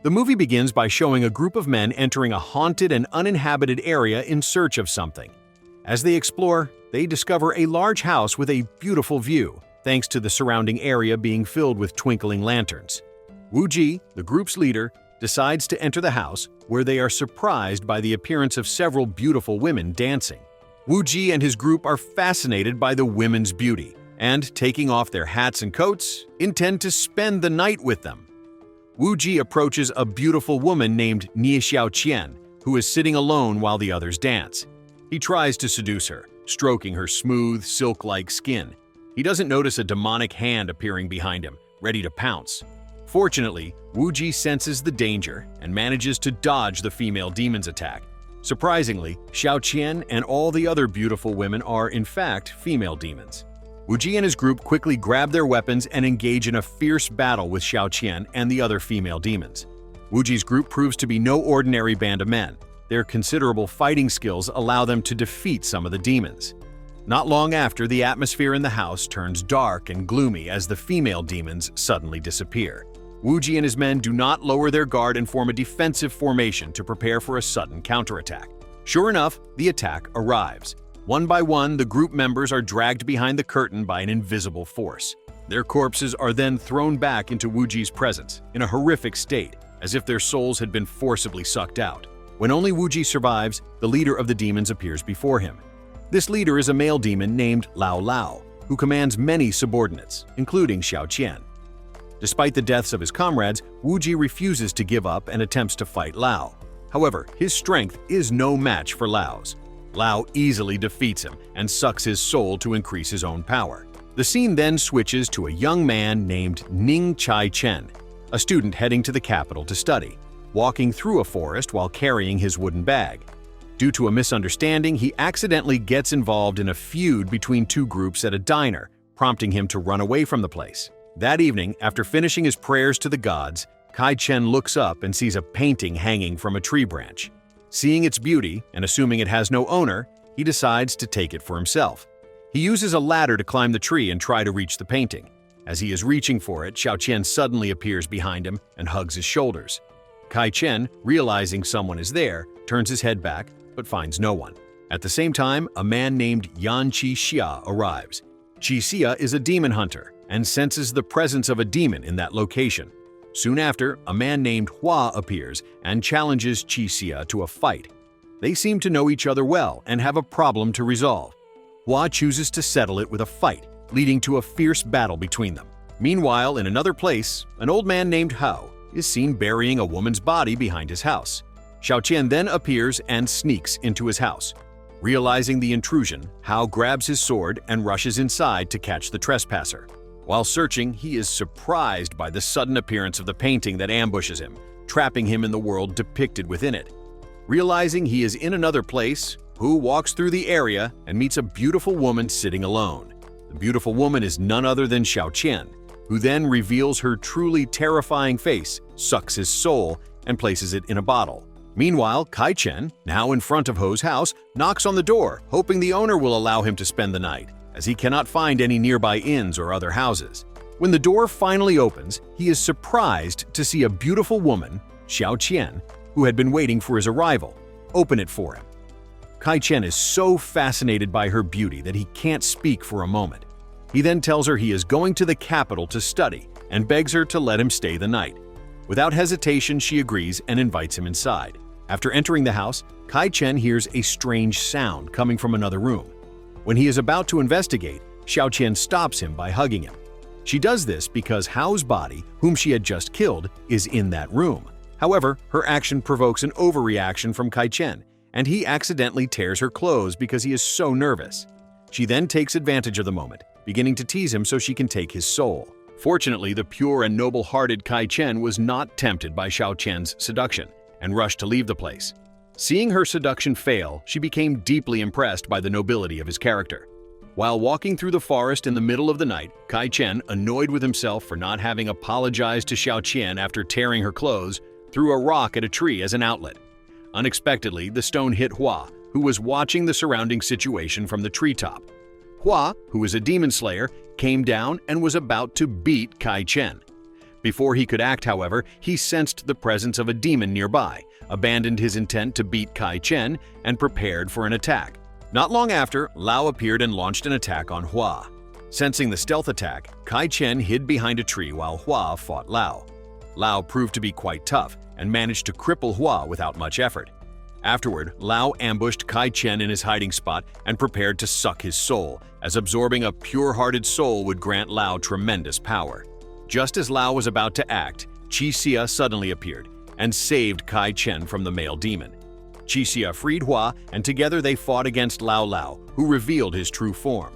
The movie begins by showing a group of men entering a haunted and uninhabited area in search of something. As they explore, they discover a large house with a beautiful view, thanks to the surrounding area being filled with twinkling lanterns. Wu Ji, the group's leader, decides to enter the house, where they are surprised by the appearance of several beautiful women dancing. Wu Ji and his group are fascinated by the women's beauty, and, taking off their hats and coats, intend to spend the night with them. Wu Ji approaches a beautiful woman named Nie Xiaoqian, who is sitting alone while the others dance. He tries to seduce her, stroking her smooth, silk-like skin. He doesn't notice a demonic hand appearing behind him, ready to pounce. Fortunately, Wu Ji senses the danger and manages to dodge the female demon's attack. Surprisingly, Xiaoqian and all the other beautiful women are, in fact, female demons. Wu Ji and his group quickly grab their weapons and engage in a fierce battle with Xiaoqian and the other female demons. Wu Ji's group proves to be no ordinary band of men. Their considerable fighting skills allow them to defeat some of the demons. Not long after, the atmosphere in the house turns dark and gloomy as the female demons suddenly disappear. Wu Ji and his men do not lower their guard and form a defensive formation to prepare for a sudden counterattack. Sure enough, the attack arrives. One by one, the group members are dragged behind the curtain by an invisible force. Their corpses are then thrown back into Wu Ji's presence, in a horrific state, as if their souls had been forcibly sucked out. When only Wu Ji survives, the leader of the demons appears before him. This leader is a male demon named Lao Lao, who commands many subordinates, including Xiaoqian. Despite the deaths of his comrades, Wu Ji refuses to give up and attempts to fight Lao. However, his strength is no match for Lao's. Lao easily defeats him and sucks his soul to increase his own power. The scene then switches to a young man named Ning Chai Chen, a student heading to the capital to study, walking through a forest while carrying his wooden bag. Due to a misunderstanding, he accidentally gets involved in a feud between two groups at a diner, prompting him to run away from the place. That evening, after finishing his prayers to the gods, Kai Chen looks up and sees a painting hanging from a tree branch. Seeing its beauty, and assuming it has no owner, he decides to take it for himself. He uses a ladder to climb the tree and try to reach the painting. As he is reaching for it, Xiaoqian suddenly appears behind him and hugs his shoulders. Kai Chen, realizing someone is there, turns his head back, but finds no one. At the same time, a man named Yan Qi Xia arrives. Qi Xia is a demon hunter and senses the presence of a demon in that location. Soon after, a man named Hua appears and challenges Qi Xia to a fight. They seem to know each other well and have a problem to resolve. Hua chooses to settle it with a fight, leading to a fierce battle between them. Meanwhile, in another place, an old man named Hao is seen burying a woman's body behind his house. Xiaoqian then appears and sneaks into his house. Realizing the intrusion, Hao grabs his sword and rushes inside to catch the trespasser. While searching, he is surprised by the sudden appearance of the painting that ambushes him, trapping him in the world depicted within it. Realizing he is in another place, Hu walks through the area and meets a beautiful woman sitting alone. The beautiful woman is none other than Xiaoqian, who then reveals her truly terrifying face, sucks his soul, and places it in a bottle. Meanwhile, Kai Chen, now in front of Ho's house, knocks on the door, hoping the owner will allow him to spend the night, as he cannot find any nearby inns or other houses. When the door finally opens, he is surprised to see a beautiful woman, Xiaoqian, who had been waiting for his arrival, open it for him. Kai Chen is so fascinated by her beauty that he can't speak for a moment. He then tells her he is going to the capital to study and begs her to let him stay the night. Without hesitation, she agrees and invites him inside. After entering the house, Kai Chen hears a strange sound coming from another room. When he is about to investigate, Xiaoqian stops him by hugging him. She does this because Hao's body, whom she had just killed, is in that room. However, her action provokes an overreaction from Kai Chen, and he accidentally tears her clothes because he is so nervous. She then takes advantage of the moment, beginning to tease him so she can take his soul. Fortunately, the pure and noble-hearted Kai Chen was not tempted by Xiaoqian's seduction and rushed to leave the place. Seeing her seduction fail, she became deeply impressed by the nobility of his character. While walking through the forest in the middle of the night, Kai Chen, annoyed with himself for not having apologized to Xiaoqian after tearing her clothes, threw a rock at a tree as an outlet. Unexpectedly, the stone hit Hua, who was watching the surrounding situation from the treetop. Hua, who is a demon slayer, came down and was about to beat Kai Chen. Before he could act, however, he sensed the presence of a demon nearby, abandoned his intent to beat Kai Chen, and prepared for an attack. Not long after, Lao appeared and launched an attack on Hua. Sensing the stealth attack, Kai Chen hid behind a tree while Hua fought Lao. Lao proved to be quite tough and managed to cripple Hua without much effort. Afterward, Lao ambushed Kai Chen in his hiding spot and prepared to suck his soul, as absorbing a pure-hearted soul would grant Lao tremendous power. Just as Lao was about to act, Qixia suddenly appeared and saved Kai Chen from the male demon. Qixia freed Hua, and together they fought against Lao Lao, who revealed his true form.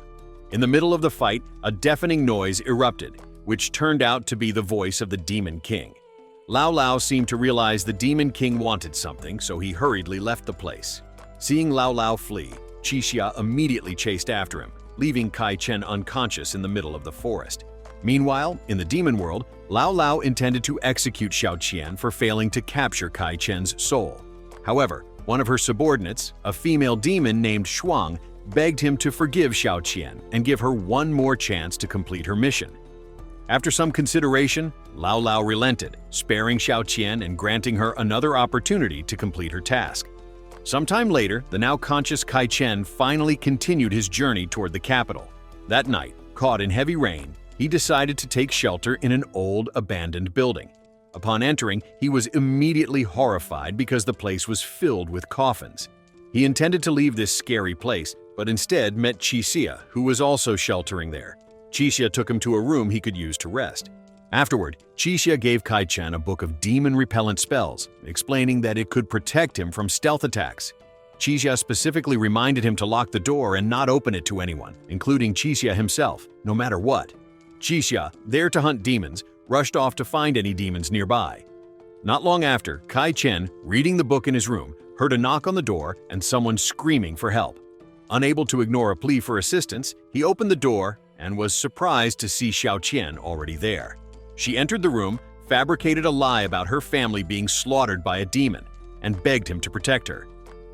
In the middle of the fight, a deafening noise erupted, which turned out to be the voice of the Demon King. Lao Lao seemed to realize the Demon King wanted something, so he hurriedly left the place. Seeing Lao Lao flee, Qixia immediately chased after him, leaving Kai Chen unconscious in the middle of the forest. Meanwhile, in the demon world, Lao Lao intended to execute Xiaoqian for failing to capture Kai Chen's soul. However, one of her subordinates, a female demon named Shuang, begged him to forgive Xiaoqian and give her one more chance to complete her mission. After some consideration, Lao Lao relented, sparing Xiaoqian and granting her another opportunity to complete her task. Sometime later, the now conscious Kai Chen finally continued his journey toward the capital. That night, caught in heavy rain, he decided to take shelter in an old, abandoned building. Upon entering, he was immediately horrified because the place was filled with coffins. He intended to leave this scary place, but instead met Qixia, who was also sheltering there. Qixia took him to a room he could use to rest. Afterward, Qixia gave Kai Chen a book of demon-repellent spells, explaining that it could protect him from stealth attacks. Qixia specifically reminded him to lock the door and not open it to anyone, including Qixia himself, no matter what. Qixia, there to hunt demons, rushed off to find any demons nearby. Not long after, Kai Chen, reading the book in his room, heard a knock on the door and someone screaming for help. Unable to ignore a plea for assistance, he opened the door and was surprised to see Xiaoqian already there. She entered the room, fabricated a lie about her family being slaughtered by a demon, and begged him to protect her.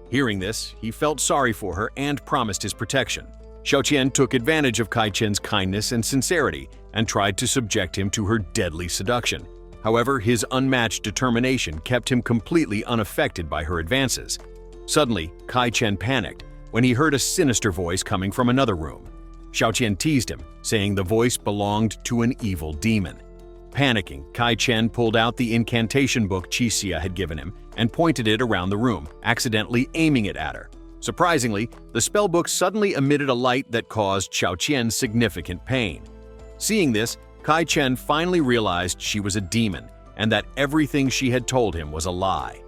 Hearing this, he felt sorry for her and promised his protection. Xiaoqian took advantage of Kai Chen's kindness and sincerity and tried to subject him to her deadly seduction. However, his unmatched determination kept him completely unaffected by her advances. Suddenly, Kai Chen panicked when he heard a sinister voice coming from another room. Xiaoqian teased him, saying the voice belonged to an evil demon. Panicking, Kai Chen pulled out the incantation book Qixia had given him and pointed it around the room, accidentally aiming it at her. Surprisingly, the spellbook suddenly emitted a light that caused Xiaoqian significant pain. Seeing this, Kai Chen finally realized she was a demon and that everything she had told him was a lie.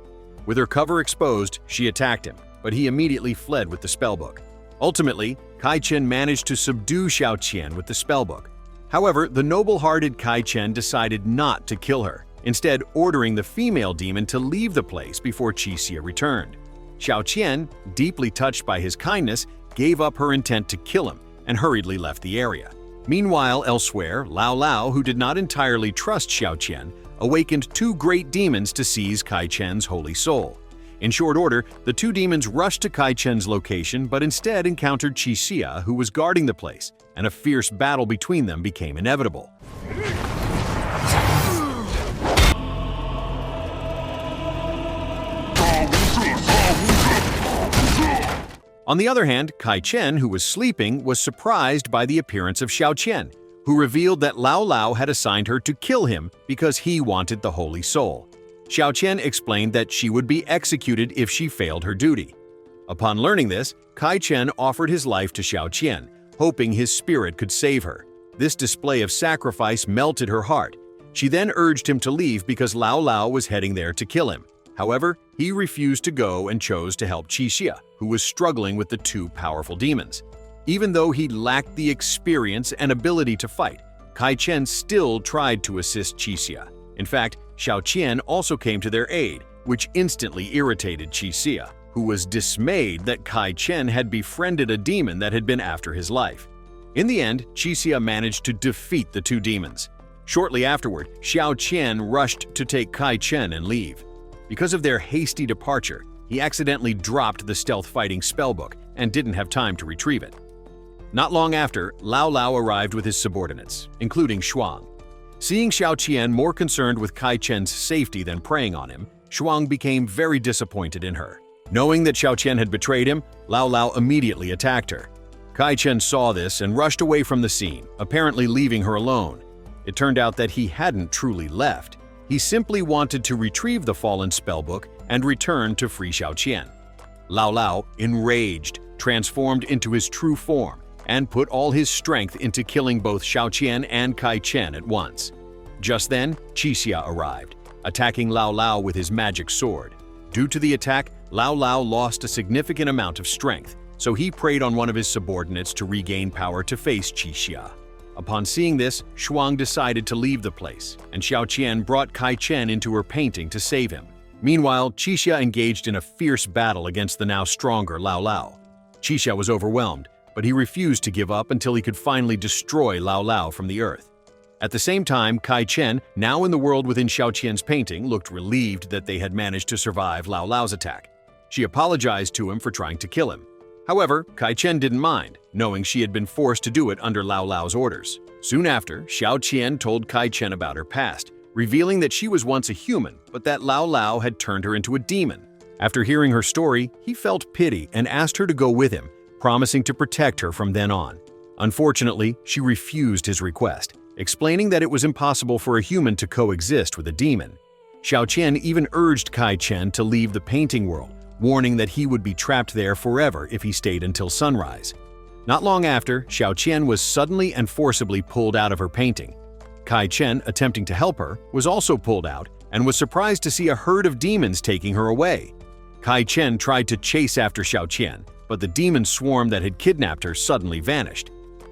With her cover exposed, she attacked him, but he immediately fled with the spellbook. Ultimately, Kai Chen managed to subdue Xiaoqian with the spellbook. However, the noble-hearted Kai Chen decided not to kill her, instead ordering the female demon to leave the place before Qixia returned. Xiaoqian, deeply touched by his kindness, gave up her intent to kill him and hurriedly left the area. Meanwhile, elsewhere, Lao Lao, who did not entirely trust Xiaoqian, awakened two great demons to seize Kai Chen's holy soul. In short order, the two demons rushed to Kai Chen's location but instead encountered Qixia, who was guarding the place, and a fierce battle between them became inevitable. On the other hand, Kai Chen, who was sleeping, was surprised by the appearance of Xiaoqian, who revealed that Lao Lao had assigned her to kill him because he wanted the holy soul. Xiaoqian explained that she would be executed if she failed her duty. Upon learning this, Kai Chen offered his life to Xiaoqian, hoping his spirit could save her. This display of sacrifice melted her heart. She then urged him to leave because Lao Lao was heading there to kill him. However, he refused to go and chose to help Qixia, who was struggling with the two powerful demons. Even though he lacked the experience and ability to fight, Kai Chen still tried to assist Qixia. In fact, Xiaoqian also came to their aid, which instantly irritated Qixia, who was dismayed that Kai Chen had befriended a demon that had been after his life. In the end, Qixia managed to defeat the two demons. Shortly afterward, Xiaoqian rushed to take Kai Chen and leave. Because of their hasty departure, he accidentally dropped the stealth fighting spellbook and didn't have time to retrieve it. Not long after, Lao Lao arrived with his subordinates, including Shuang. Seeing Xiao Qian more concerned with Kai Chen's safety than preying on him, Shuang became very disappointed in her. Knowing that Xiao Qian had betrayed him, Lao Lao immediately attacked her. Kai Chen saw this and rushed away from the scene, apparently leaving her alone. It turned out that he hadn't truly left. He simply wanted to retrieve the fallen spellbook and return to free Xiao Qian. Lao Lao, enraged, transformed into his true form and put all his strength into killing both Xiao Qian and Kai Chen at once. Just then, Qixia arrived, attacking Lao Lao with his magic sword. Due to the attack, Lao Lao lost a significant amount of strength, so he preyed on one of his subordinates to regain power to face Qixia. Upon seeing this, Shuang decided to leave the place, and Xiao Qian brought Kai Chen into her painting to save him. Meanwhile, Qixia engaged in a fierce battle against the now stronger Lao Lao. Qixia was overwhelmed, but he refused to give up until he could finally destroy Lao Lao from the earth. At the same time, Kai Chen, now in the world within Xiao Qian's painting, looked relieved that they had managed to survive Lao Lao's attack. She apologized to him for trying to kill him. However, Kai Chen didn't mind, knowing she had been forced to do it under Lao Lao's orders. Soon after, Xiao Qian told Kai Chen about her past, revealing that she was once a human, but that Lao Lao had turned her into a demon. After hearing her story, he felt pity and asked her to go with him, promising to protect her from then on. Unfortunately, she refused his request, explaining that it was impossible for a human to coexist with a demon. Xiao Qian even urged Kai Chen to leave the painting world, warning that he would be trapped there forever if he stayed until sunrise. Not long after, Xiao Qian was suddenly and forcibly pulled out of her painting. Kai Chen, attempting to help her, was also pulled out and was surprised to see a herd of demons taking her away. Kai Chen tried to chase after Xiao Qian, but the demon swarm that had kidnapped her suddenly vanished.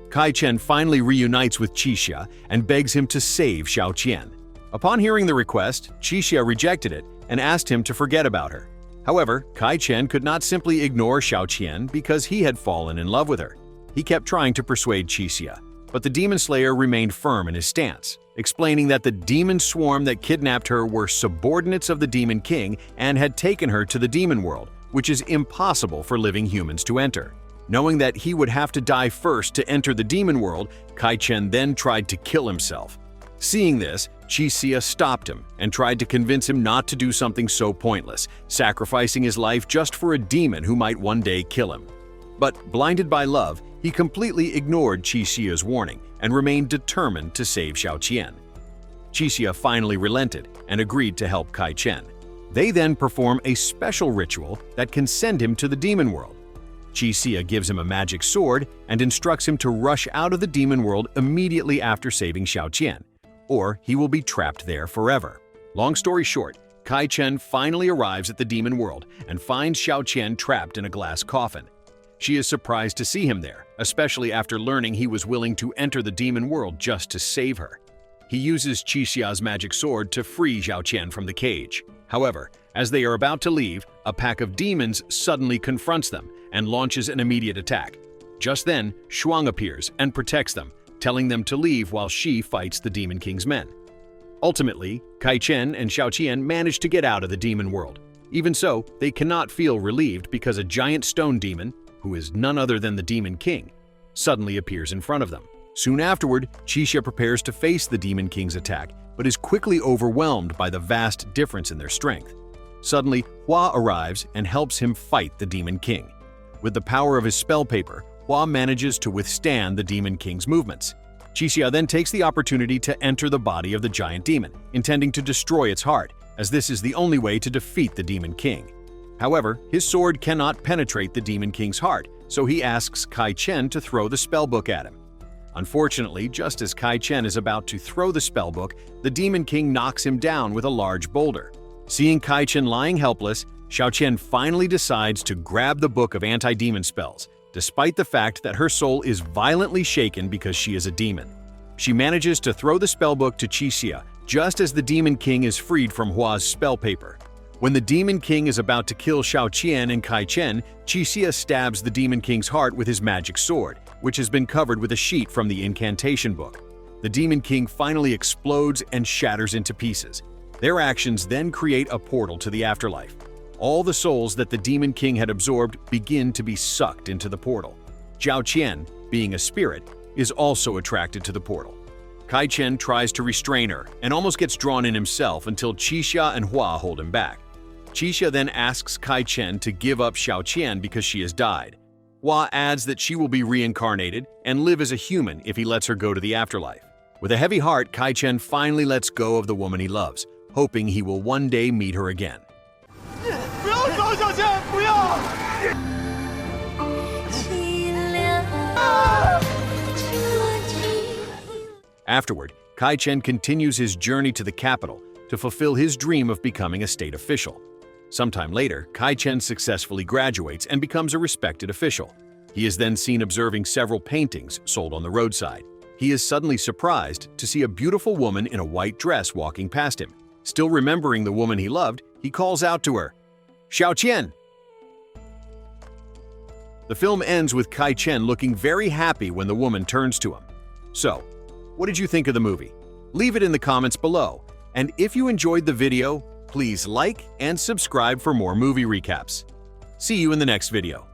Kai Chen finally reunites with Qixia and begs him to save Xiao Qian. Upon hearing the request, Qixia rejected it and asked him to forget about her. However, Kai Chen could not simply ignore Xiao Qian because he had fallen in love with her. He kept trying to persuade Qixia, but the demon slayer remained firm in his stance, explaining that the demon swarm that kidnapped her were subordinates of the Demon King and had taken her to the demon world, which is impossible for living humans to enter. Knowing that he would have to die first to enter the demon world, Kai Chen then tried to kill himself. Seeing this, Qixia stopped him and tried to convince him not to do something so pointless, sacrificing his life just for a demon who might one day kill him. But blinded by love, he completely ignored Qixia's warning and remained determined to save Xiao Qian. Qixia finally relented and agreed to help Kai Chen. They then perform a special ritual that can send him to the demon world. Qixia gives him a magic sword and instructs him to rush out of the demon world immediately after saving Xiao Qian, or he will be trapped there forever. Long story short, Kai Chen finally arrives at the demon world and finds Xiao Qian trapped in a glass coffin. She is surprised to see him there, especially after learning he was willing to enter the demon world just to save her. He uses Qixia's magic sword to free Xiao Qian from the cage. However, as they are about to leave, a pack of demons suddenly confronts them and launches an immediate attack. Just then, Shuang appears and protects them, telling them to leave while she fights the Demon King's men. Ultimately, Kai Chen and Xiao Qian manage to get out of the demon world. Even so, they cannot feel relieved because a giant stone demon, who is none other than the Demon King, suddenly appears in front of them. Soon afterward, Qixia prepares to face the Demon King's attack, but is quickly overwhelmed by the vast difference in their strength. Suddenly, Hua arrives and helps him fight the Demon King. With the power of his spell paper, Hua manages to withstand the Demon King's movements. Qixia then takes the opportunity to enter the body of the giant demon, intending to destroy its heart, as this is the only way to defeat the Demon King. However, his sword cannot penetrate the Demon King's heart, so he asks Kai Chen to throw the spellbook at him. Unfortunately, just as Kai Chen is about to throw the spellbook, the Demon King knocks him down with a large boulder. Seeing Kai Chen lying helpless, Xiao Qian finally decides to grab the book of anti-demon spells, despite the fact that her soul is violently shaken because she is a demon. She manages to throw the spellbook to Qixia just as the Demon King is freed from Hua's spell paper. When the Demon King is about to kill Xiao Qian and Kai Chen, Qixia stabs the Demon King's heart with his magic sword, which has been covered with a sheet from the incantation book. The Demon King finally explodes and shatters into pieces. Their actions then create a portal to the afterlife. All the souls that the Demon King had absorbed begin to be sucked into the portal. Xiao Qian, being a spirit, is also attracted to the portal. Kai Chen tries to restrain her and almost gets drawn in himself until Qixia and Hua hold him back. Qixia then asks Kai Chen to give up Xiao Qian because she has died. Hua adds that she will be reincarnated and live as a human if he lets her go to the afterlife. With a heavy heart, Kai Chen finally lets go of the woman he loves, hoping he will one day meet her again. Afterward, Kai Chen continues his journey to the capital to fulfill his dream of becoming a state official. Sometime later, Kai Chen successfully graduates and becomes a respected official. He is then seen observing several paintings sold on the roadside. He is suddenly surprised to see a beautiful woman in a white dress walking past him. Still remembering the woman he loved, he calls out to her, "Xiao Qian!" The film ends with Kai Chen looking very happy when the woman turns to him. So, what did you think of the movie? Leave it in the comments below. And if you enjoyed the video, please like and subscribe for more movie recaps. See you in the next video.